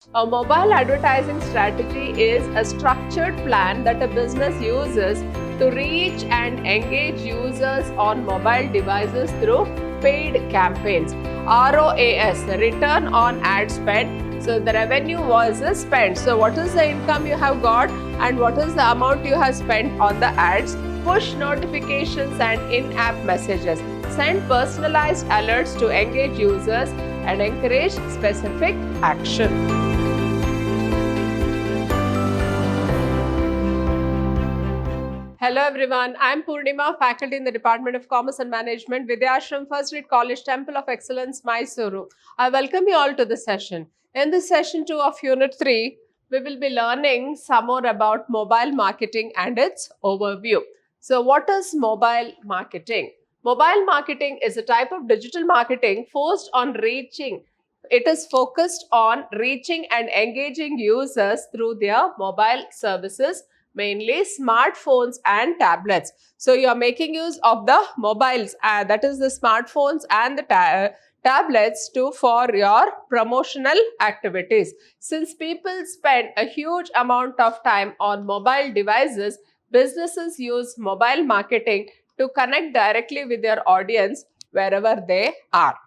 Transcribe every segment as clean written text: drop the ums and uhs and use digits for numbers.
A mobile advertising strategy is a structured plan that a business uses to reach and engage users on mobile devices through paid campaigns. ROAS, return on ad spend. So the revenue was the spend. So what is the income you have got and what is the amount you have spent on the ads? Push notifications and in-app messages. Send personalized alerts to engage users and encourage specific action. Hello everyone, I am Purnima, faculty in the Department of Commerce and Management, Vidyashram First Read College, Temple of Excellence, Mysuru. I welcome you all to the session. In this session 2 of Unit 3, we will be learning some more about mobile marketing and its overview. So what is mobile marketing? Mobile marketing is a type of digital marketing focused on reaching. It is focused on reaching and engaging users through their mobile services, mainly smartphones and tablets. So you are making use of the mobiles, that is the smartphones and the tablets for your promotional activities. Since people spend a huge amount of time on mobile devices, businesses use mobile marketing to connect directly with their audience wherever they are.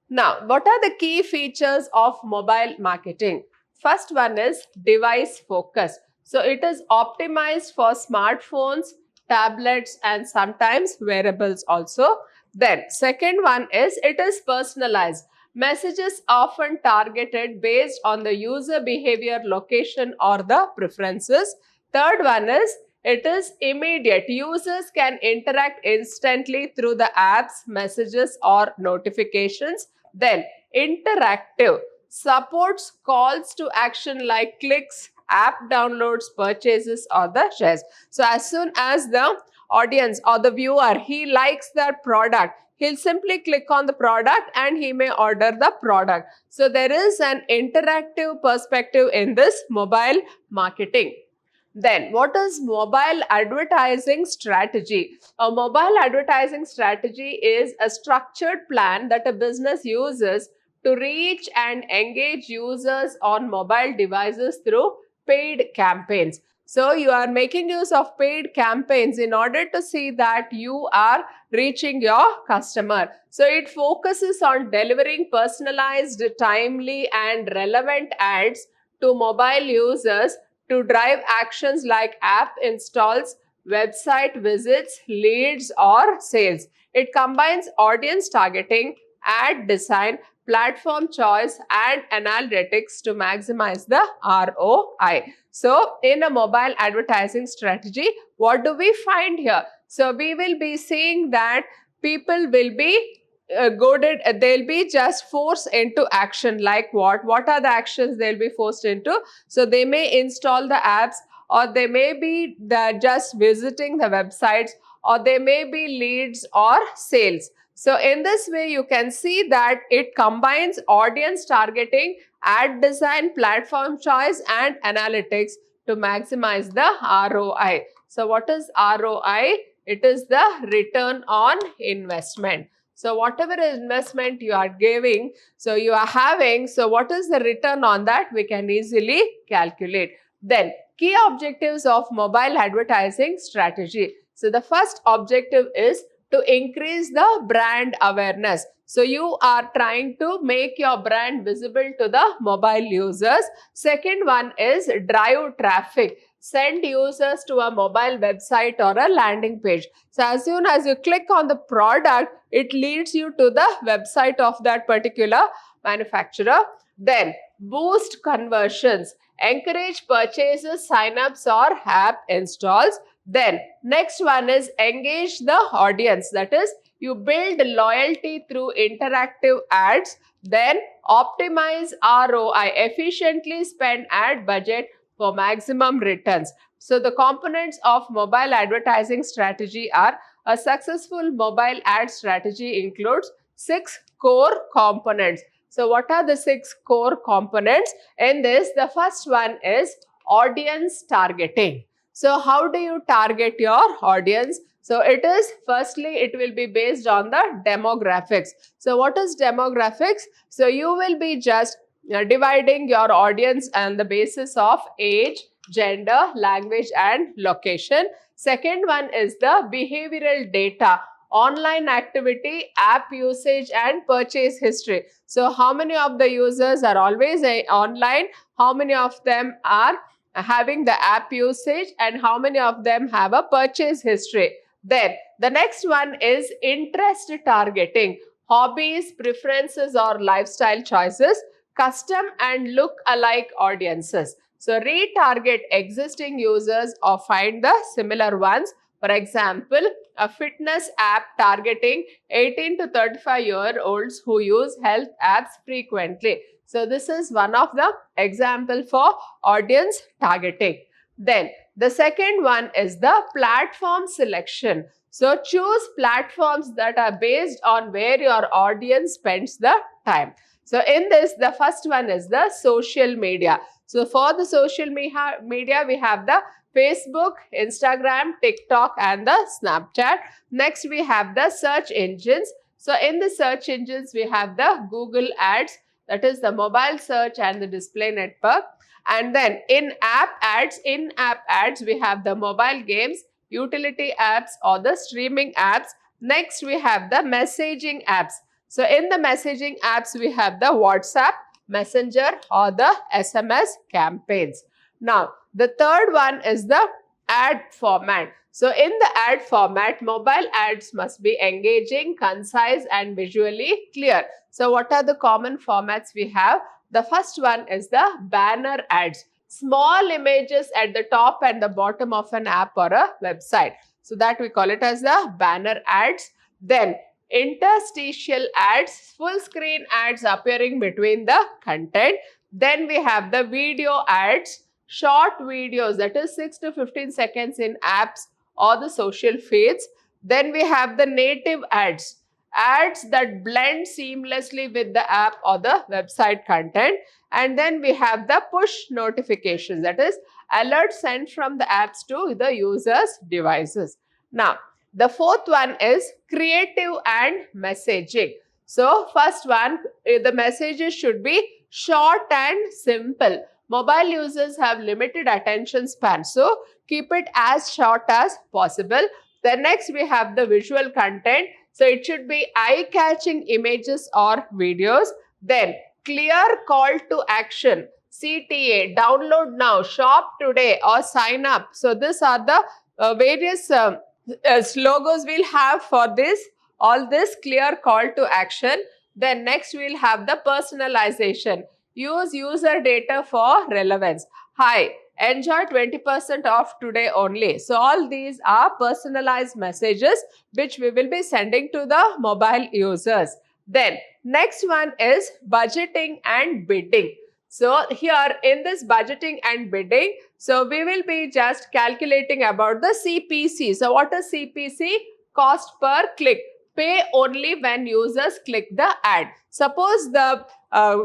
Now, what are the key features of mobile marketing? First one is device focus. So it is optimized for smartphones, tablets and sometimes wearables also. Then second one is it is personalized. Messages often targeted based on the user behavior, location or the preferences. Third one is it is immediate. Users can interact instantly through the apps, messages or notifications. Then interactive, supports calls to action like clicks, app downloads, purchases or the shares. So as soon as the audience or the viewer, he likes that product, he'll simply click on the product and he may order the product. So there is an interactive perspective in this mobile marketing. Then, what is mobile advertising strategy? A mobile advertising strategy is a structured plan that a business uses to reach and engage users on mobile devices through paid campaigns. So, you are making use of paid campaigns in order to see that you are reaching your customer. So, it focuses on delivering personalized, timely and relevant ads to mobile users to drive actions like app installs, website visits, leads or sales. It combines audience targeting, ad design, platform choice and analytics to maximize the ROI. So in a mobile advertising strategy, what do we find here? So we will be seeing that people will be goaded, they'll be just forced into action. Like what are the actions they'll be forced into? So they may install the apps or they may be just visiting the websites or they may be leads or sales. So in this way you can see that it combines audience targeting, ad design, platform choice and analytics to maximize the ROI. So what is ROI? It is the return on investment. So whatever investment you are giving, so you are having, so what is the return on that? We can easily calculate. Then key objectives of mobile advertising strategy. So the first objective is to increase the brand awareness. So you are trying to make your brand visible to the mobile users. Second one is drive traffic. Send users to a mobile website or a landing page. So as soon as you click on the product, it leads you to the website of that particular manufacturer. Then boost conversions, encourage purchases, signups or app installs. Then next one is engage the audience, that is you build loyalty through interactive ads. Then optimize ROI, efficiently spend ad budget for maximum returns. So the components of mobile advertising strategy are: a successful mobile ad strategy includes 6 core components. So what are the 6 core components? In this, the first one is audience targeting. So how do you target your audience? So it is, firstly, it will be based on the demographics. So what is demographics? So you will be just dividing your audience on the basis of age, gender, language, and location. Second one is the behavioral data, online activity, app usage, and purchase history. So how many of the users are always online, how many of them are having the app usage, and how many of them have a purchase history. Then the next one is interest targeting, hobbies, preferences, or lifestyle choices, custom and look-alike audiences. So retarget existing users or find the similar ones. For example, a fitness app targeting 18 to 35-year-olds who use health apps frequently. So this is one of the example for audience targeting. Then the second one is the platform selection. So choose platforms that are based on where your audience spends the time. So in this, the first one is the social media. So for the social media, we have the Facebook, Instagram, TikTok, and the Snapchat. Next, we have the search engines. So in the search engines, we have the Google Ads, that is the mobile search and the display network. And then in-app ads, we have the mobile games, utility apps, or the streaming apps. Next, we have the messaging apps. So in the messaging apps, we have the WhatsApp, Messenger, or the SMS campaigns. Now, the third one is the ad format. So in the ad format, mobile ads must be engaging, concise, and visually clear. So what are the common formats we have? The first one is the banner ads. Small images at the top and the bottom of an app or a website. So that we call it as the banner ads. Then interstitial ads, full screen ads appearing between the content. Then we have the video ads, short videos, that is 6 to 15 seconds in apps or the social feeds. Then we have the native ads, ads that blend seamlessly with the app or the website content. And then we have the push notifications, that is alerts sent from the apps to the user's devices. Now, the fourth one is creative and messaging. So first one, the messages should be short and simple. Mobile users have limited attention span, so keep it as short as possible. Then next we have the visual content. So it should be eye-catching images or videos. Then clear call to action, CTA, download now, shop today, or sign up. So these are the various logos we'll have for this, all this clear call to action. Then next we'll have the personalization. Use user data for relevance. Hi, enjoy 20% off today only. So all these are personalized messages which we will be sending to the mobile users. Then next one is budgeting and bidding. So here in this budgeting and bidding, so we will be just calculating about the CPC. So what is CPC? Cost per click. Pay only when users click the ad. Suppose the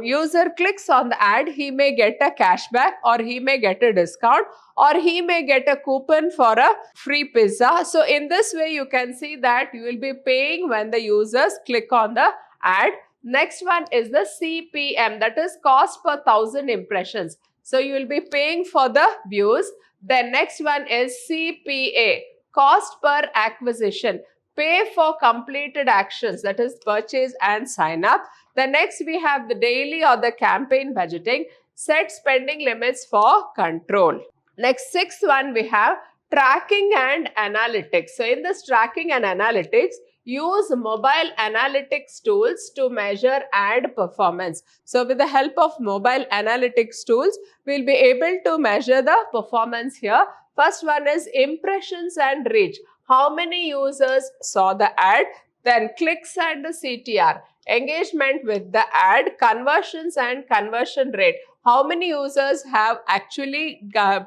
user clicks on the ad, he may get a cashback, or he may get a discount, or he may get a coupon for a free pizza. So in this way, you can see that you will be paying when the users click on the ad. Next one is the CPM, that is cost per 1,000 impressions. So you will be paying for the views. Then next one is CPA, cost per acquisition. Pay for completed actions, that is purchase and sign up. The next we have the daily or the campaign budgeting. Set spending limits for control. Next, sixth one we have tracking and analytics. So in this tracking and analytics, use mobile analytics tools to measure ad performance. So with the help of mobile analytics tools, we'll be able to measure the performance here. First one is impressions and reach. How many users saw the ad? Then clicks and the CTR. Engagement with the ad, conversions and conversion rate. How many users have actually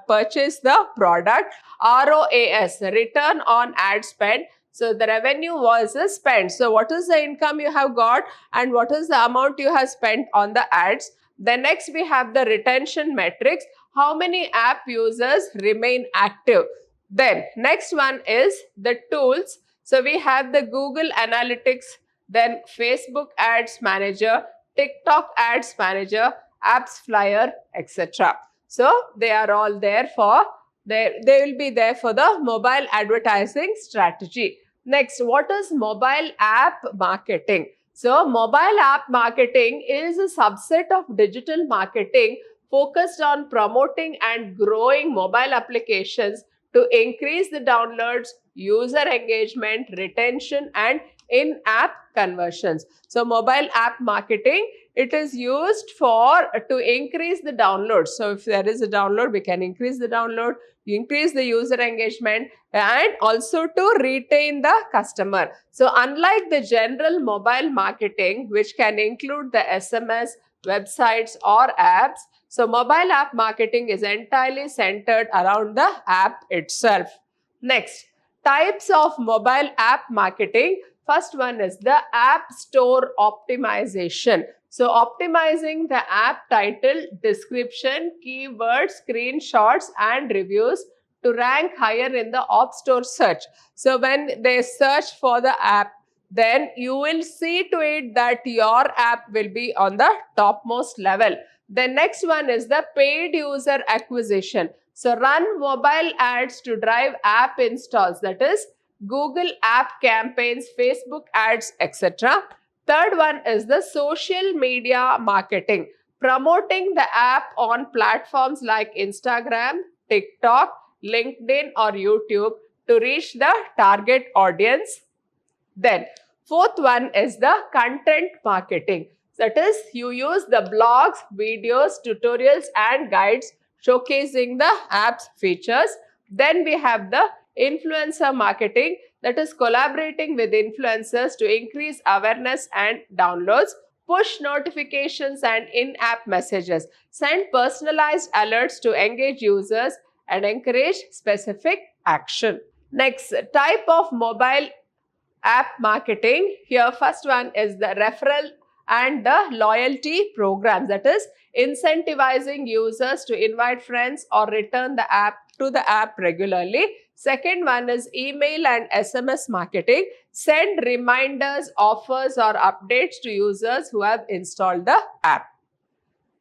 purchased the product? ROAS, return on ad spend. So the revenue was spent. So what is the income you have got and what is the amount you have spent on the ads? Then next we have the retention metrics. How many app users remain active? Then next one is the tools. So we have the Google Analytics, then Facebook Ads Manager, TikTok Ads Manager, apps flyer, etc. So they are all there for, they will be there for the mobile advertising strategy. Next, what is mobile app marketing? So mobile app marketing is a subset of digital marketing focused on promoting and growing mobile applications to increase the downloads, user engagement, retention, and in-app conversions. So mobile app marketing, it is used for to increase the downloads. So if there is a download, we can increase the download, increase the user engagement, and also to retain the customer. So unlike the general mobile marketing, which can include the SMS, websites, or apps, so mobile app marketing is entirely centered around the app itself. Next, types of mobile app marketing. First one is the app store optimization. So optimizing the app title, description, keywords, screenshots, and reviews to rank higher in the App Store search. So when they search for the app, then you will see to it that your app will be on the topmost level. The next one is the paid user acquisition. So run mobile ads to drive app installs, that is Google app campaigns, Facebook ads, etc. Third one is the social media marketing, promoting the app on platforms like Instagram, TikTok, LinkedIn, or YouTube to reach the target audience. Then fourth one is the content marketing. That is, you use the blogs, videos, tutorials, and guides showcasing the app's features. Then we have the influencer marketing, that is collaborating with influencers to increase awareness and downloads. Push notifications and in-app messages, send personalized alerts to engage users and encourage specific action. Next, type of mobile app marketing. Here, first one is the referral and the loyalty programs, that is incentivizing users to invite friends or return the app to the app regularly. Second one is email and SMS marketing, send reminders, offers, or updates to users who have installed the app.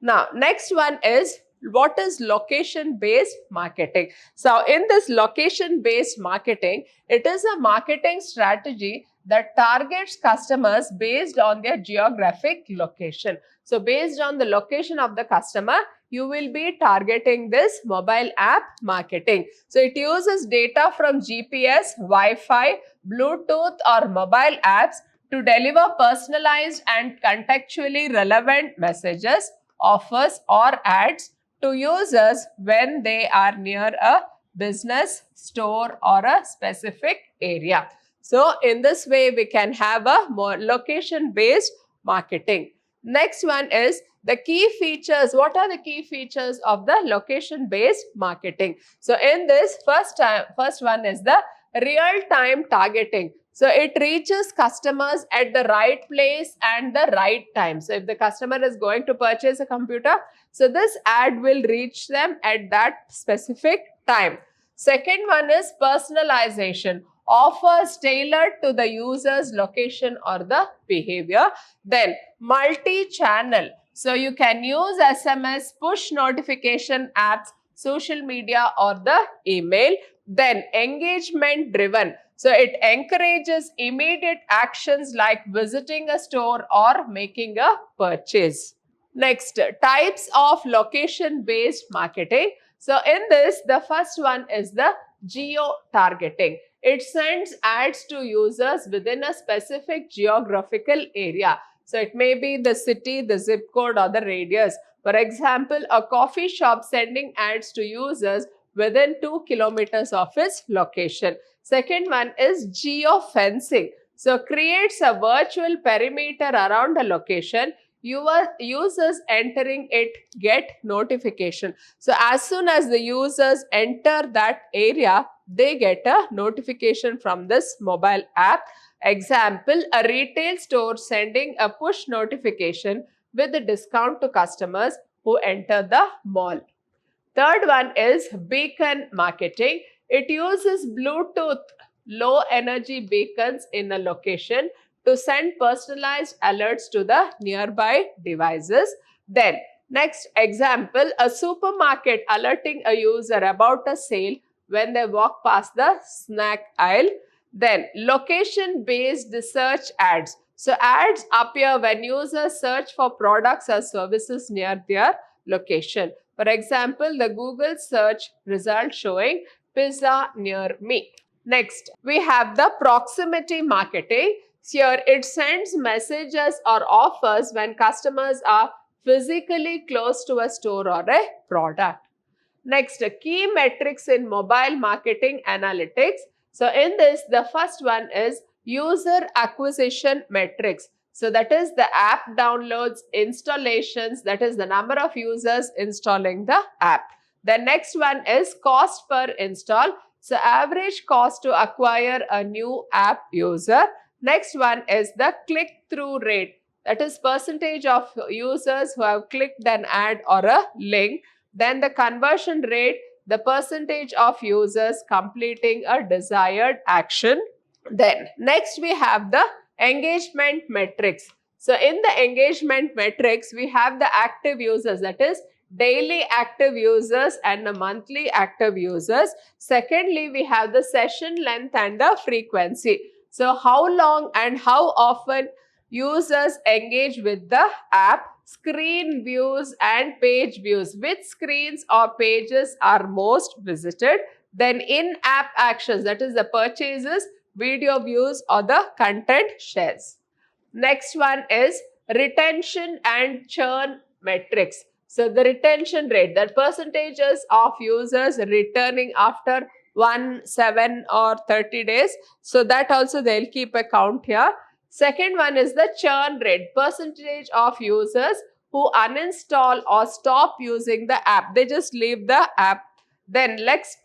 Now, next one is, what is location-based marketing? So in this location-based marketing, it is a marketing strategy that targets customers based on their geographic location. So based on the location of the customer, you will be targeting this mobile app marketing. So it uses data from GPS, Wi-Fi, Bluetooth, or mobile apps to deliver personalized and contextually relevant messages, offers, or ads to users when they are near a business, store, or a specific area. So in this way, we can have a more location-based marketing. Next one is the key features. What are the key features of the location-based marketing? So in this, first one is the real-time targeting. So it reaches customers at the right place and the right time. So if the customer is going to purchase a computer, so this ad will reach them at that specific time. Second one is personalization, offers tailored to the user's location or the behavior. Then multi-channel. So you can use SMS, push notification apps, social media, or the email. Then engagement driven. So it encourages immediate actions like visiting a store or making a purchase. Next, types of location-based marketing. So in this, the first one is the geo-targeting. It sends ads to users within a specific geographical area. So it may be the city, the zip code, or the radius. For example, a coffee shop sending ads to users within 2 kilometers of its location. Second one is geofencing. So creates a virtual perimeter around a location. Users entering it get notification. So as soon as the users enter that area, they get a notification from this mobile app. Example, a retail store sending a push notification with a discount to customers who enter the mall. Third one is beacon marketing. It uses Bluetooth low energy beacons in a location to send personalized alerts to the nearby devices. Then Next example, a supermarket alerting a user about a sale when they walk past the snack aisle. Then location-based search ads. So ads appear when users search for products or services near their location. For example, the Google search result showing pizza near me. Next, we have the proximity marketing. Here, it sends messages or offers when customers are physically close to a store or a product. Next, key metrics in mobile marketing analytics. So in this, the first one is user acquisition metrics. So that is the app downloads, installations, that is the number of users installing the app. The next one is cost per install. So average cost to acquire a new app user. Next one is the click-through rate. That is percentage of users who have clicked an ad or a link. Then the conversion rate, the percentage of users completing a desired action. Then next we have the engagement metrics. So in the engagement metrics, we have the active users, that is daily active users and the monthly active users. Secondly, we have the session length and the frequency. So how long and how often users engage with the app. Screen views and page views, which screens or pages are most visited. Then in-app actions, that is the purchases, video views or the content shares. Next one is retention and churn metrics. So the retention rate, that percentages of users returning after 1, 7 or 30 days. So that also they'll keep a count here. Second one is the churn rate, percentage of users who uninstall or stop using the app. They just leave the app. Then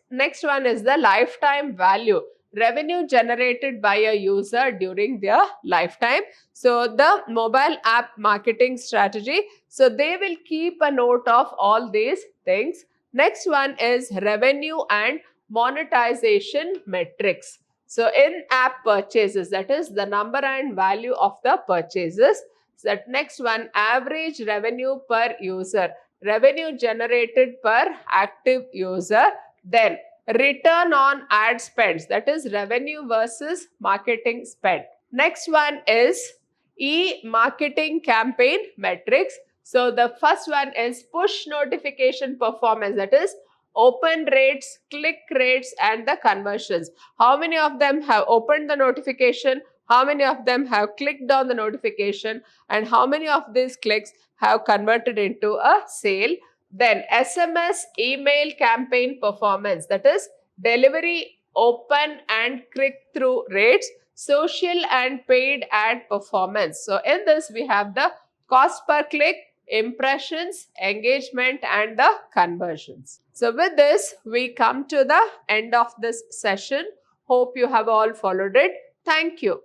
next one is the lifetime value, revenue generated by a user during their lifetime. So the mobile app marketing strategy. So they will keep a note of all these things. Next one is revenue and monetization metrics. So in-app purchases, that is the number and value of the purchases. So that next one, average revenue per user, revenue generated per active user. Then return on ad spends, that is revenue versus marketing spend. Next one is e-marketing campaign metrics. So the first one is push notification performance, that is open rates, click rates and the conversions. How many of them have opened the notification? How many of them have clicked on the notification? And how many of these clicks have converted into a sale? Then SMS email campaign performance, that is delivery, open and click-through rates, social and paid ad performance. So in this we have the cost per click, impressions, engagement and the conversions. So with this, we come to the end of this session. Hope you have all followed it. Thank you.